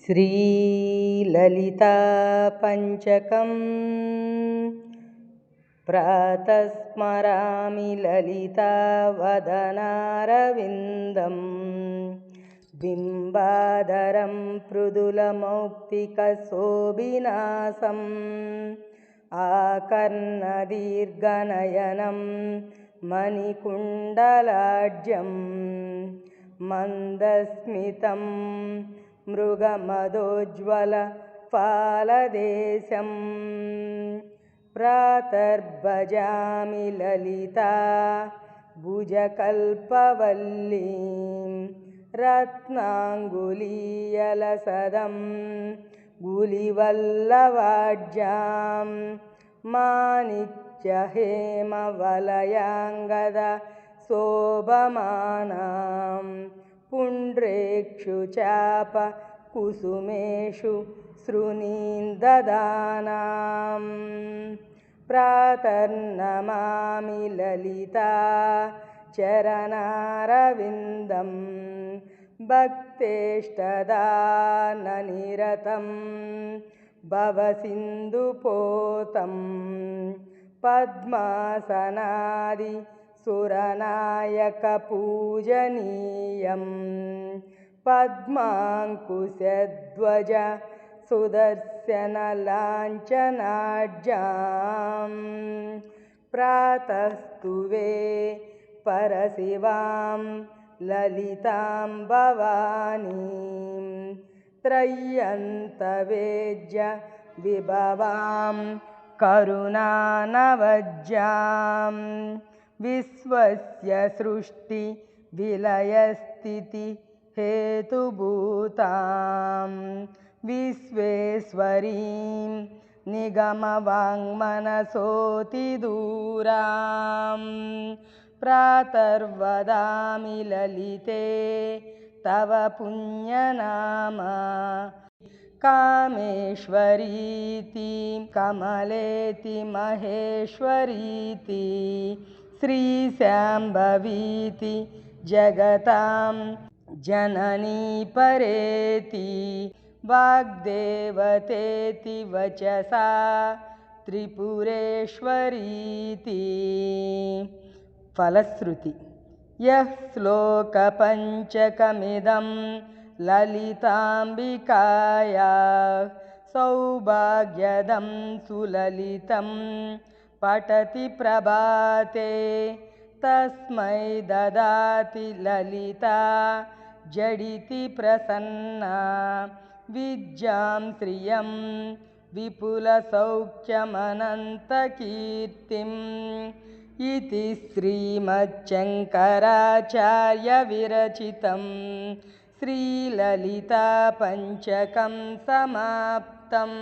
श्रीललितापञ्चकम् प्रातः स्मरामि ललितावदनारविन्दं बिम्बाधरं मृदुलमौक्तिकशोभिनासम् आकर्णदीर्घनयनं मणिकुण्डलाढ्यं मन्दस्मितं मृगमदोज्ज्वलफालदेशं प्रातर्भजामि ललिता भुजकल्पवल्लीं रत्नाङ्गुलीयलसदं गुलिवल्लवाढ्यां माणिक्यहेमवलयाङ्गदा शोभमानां पुण्ड्रेक्षुचापकुसुमेषु श्रुणीन्ददानां प्रातर्नमामि ललिता चरणारविन्दं भक्तेष्टदाननिरतं भवसिन्धुपोतं पद्मासनादिसुरनायकपूजनीयं पद्माङ्कुशध्वज सुदर्शनलाञ्छनाढ्यां प्रातस्तुवे परशिवां ललितां भवानीं त्रय्यन्तवेज्य विभवां करुणानवज्यां विश्वस्य सृष्टिविलयस्थितिहेतुभूतां विश्वेश्वरीं निगमवाङ्मनसोऽतिदूरां प्रातर्वदामि ललिते तव पुण्यनाम कामेश्वरीति कमलेति महेश्वरीति श्रीशाम्भवीति जगतां जननी परेति वाग्देवतेति वचसा त्रिपुरेश्वरीति फलश्रुति यः श्लोकपञ्चकमिदं ललिताम्बिकायाः सौभाग्यदं सुललितं पठति प्रभाते तस्मै ददाति ललिता जडिति प्रसन्ना विद्यां श्रियं विपुलसौख्यमनन्तकीर्तिम् इति श्रीमच्छङ्कराचार्यविरचितं श्रीललितापञ्चकं समाप्तम्।